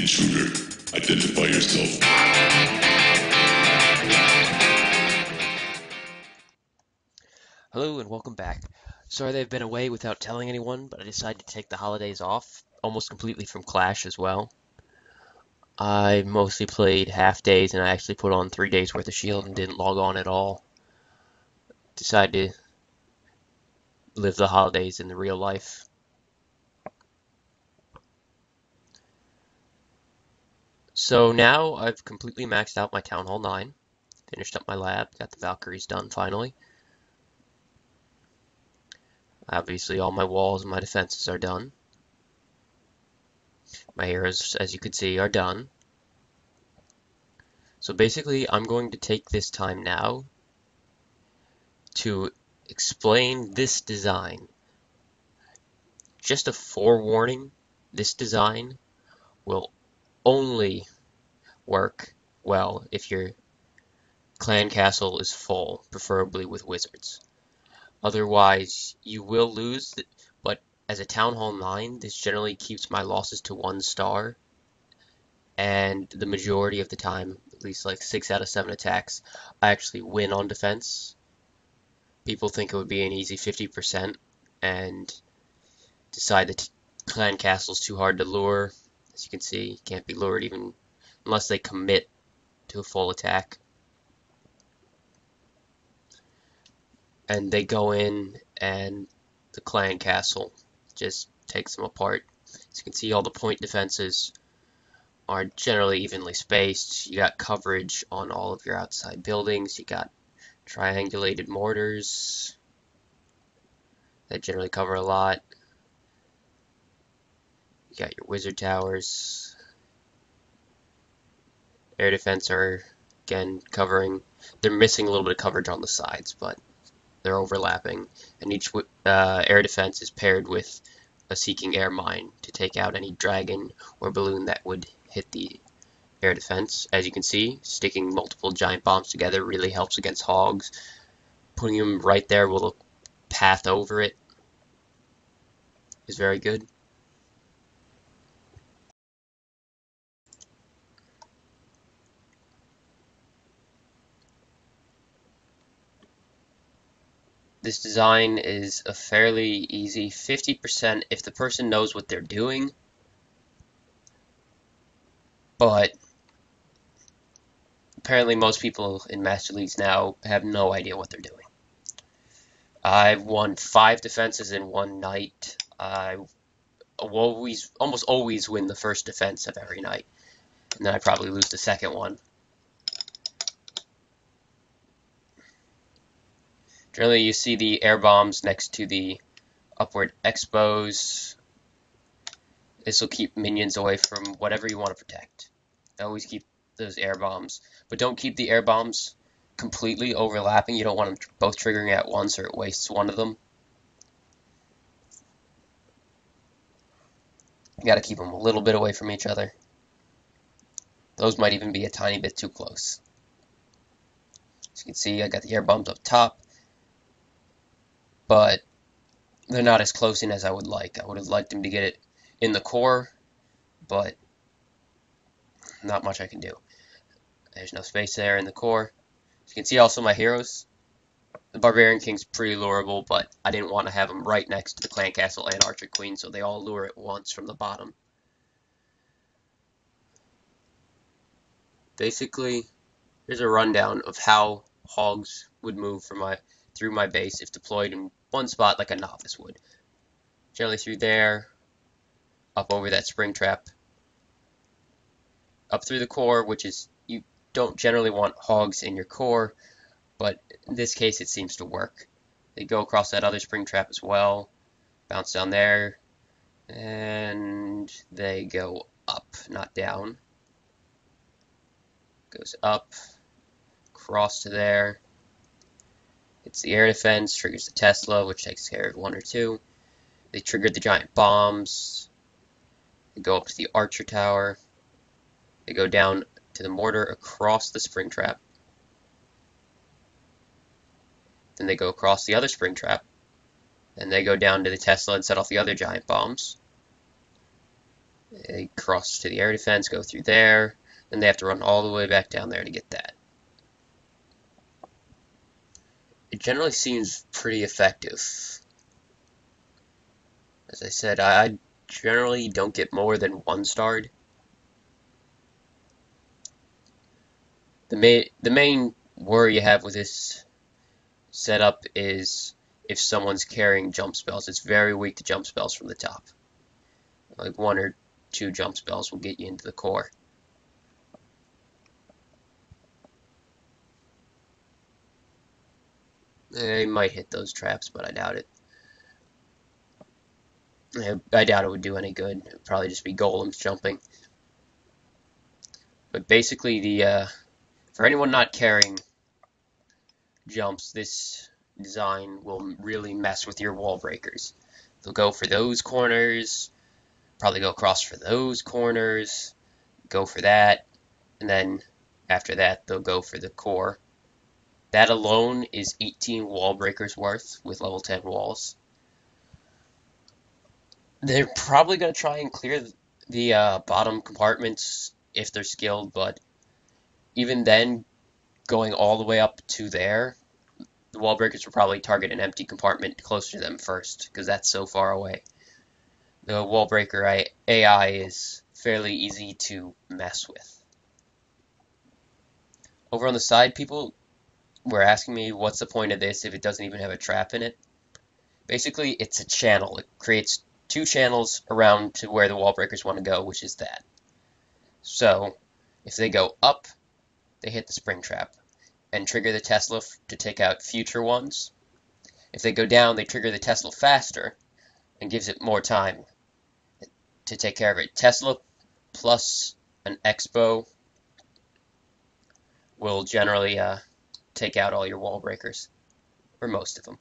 Intruder, identify yourself. Hello and welcome back. Sorry that I've been away without telling anyone, but I decided to take the holidays off, almost completely from Clash as well. I mostly played half days and I actually put on 3 days worth of shield and didn't log on at all. Decided to live the holidays in the real life. So now I've completely maxed out my Town Hall 9, finished up my lab, got the Valkyries done finally. Obviously all my walls and my defenses are done. My heroes, as you can see, are done. So basically, I'm going to take this time now to explain this design. Just a forewarning, this design will only work well if your clan castle is full, preferably with wizards. Otherwise, you will lose, but as a Town Hall 9, this generally keeps my losses to 1 star, and the majority of the time, at least like 6 out of 7 attacks, I actually win on defense. People think it would be an easy 50% and decide that clan castle's too hard to lure. As you can see, you can't be lured even unless they commit to a full attack. And they go in and the clan castle just takes them apart. As you can see, all the point defenses are generally evenly spaced. You got coverage on all of your outside buildings. You got triangulated mortars that generally cover a lot. You got your wizard towers. Air defense are, again, covering. They're missing a little bit of coverage on the sides, but they're overlapping. And each air defense is paired with a seeking air mine to take out any dragon or balloon that would hit the air defense. As you can see, sticking multiple giant bombs together really helps against hogs. Putting them right there with a path over it is very good. This design is a fairly easy 50% if the person knows what they're doing, but apparently most people in Master Leagues now have no idea what they're doing. I've won 5 defenses in one night. I almost always win the first defense of every night, and then I probably lose the second one. Generally, you see the air bombs next to the upward expos. This will keep minions away from whatever you want to protect. Always keep those air bombs, but don't keep the air bombs completely overlapping. You don't want them both triggering at once or it wastes one of them. You got to keep them a little bit away from each other. Those might even be a tiny bit too close. As you can see, I got the air bombs up top, but they're not as close in as I would like. I would have liked them to get it in the core, but not much I can do. There's no space there in the core. As you can see also my heroes. The Barbarian King's pretty lureable, but I didn't want to have him right next to the Clan Castle and Archer Queen, so they all lure at once from the bottom. Basically, here's a rundown of how hogs would move through my base if deployed in one spot like a novice would. Generally through there, up over that spring trap, up through the core, which is, you don't generally want hogs in your core, but in this case it seems to work. They go across that other spring trap as well, bounce down there, and they go up, not down. Goes up, cross to there. It's the air defense, triggers the Tesla, which takes care of 1 or 2. They triggered the giant bombs. They go up to the archer tower. They go down to the mortar across the spring trap. Then they go across the other spring trap. Then they go down to the Tesla and set off the other giant bombs. They cross to the air defense, go through there, then they have to run all the way back down there to get that. It generally seems pretty effective. As I said, I generally don't get more than 1-starred. The main worry you have with this setup is if someone's carrying jump spells. It's very weak to jump spells from the top. Like 1 or 2 jump spells will get you into the core. They might hit those traps, but I doubt it. I doubt it would do any good. It would probably just be golems jumping. But basically, for anyone not carrying jumps, this design will really mess with your wall breakers. They'll go for those corners, probably go across for those corners, go for that, and then after that they'll go for the core. That alone is 18 wall breakers worth with level 10 walls. They're probably going to try and clear the bottom compartments if they're skilled, but even then, going all the way up to there, the wall breakers will probably target an empty compartment closer to them first, because that's so far away. The wall breaker AI is fairly easy to mess with. Over on the side, people were asking me what's the point of this if it doesn't even have a trap in it. Basically, it's a channel. It creates 2 channels around to where the wall breakers want to go, which is that. So, if they go up, they hit the spring trap and trigger the Tesla to take out future ones. If they go down, they trigger the Tesla faster and gives it more time to take care of it. Tesla plus an Expo will generally take out all your wall breakers, or most of them.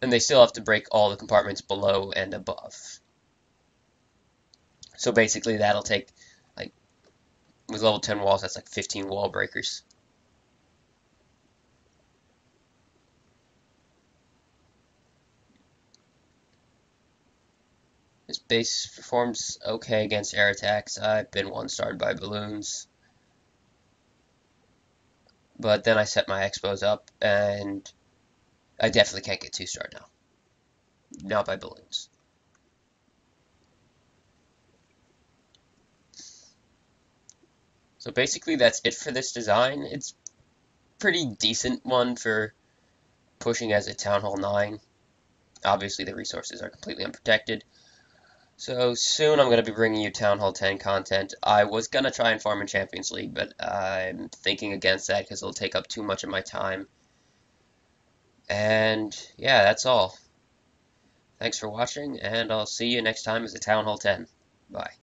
And they still have to break all the compartments below and above. So basically that'll take, like, with level 10 walls, that's like 15 wall breakers. This base performs okay against air attacks. I've been 1-starred by balloons. But then I set my expos up, and I definitely can't get 2-starred now. Not by balloons. So basically that's it for this design. It's a pretty decent one for pushing as a Town Hall 9. Obviously the resources are completely unprotected. So soon I'm going to be bringing you Town Hall 10 content. I was going to try and farm in Champions League, but I'm thinking against that because it'll take up too much of my time. And yeah, that's all. Thanks for watching, and I'll see you next time as a Town Hall 10. Bye.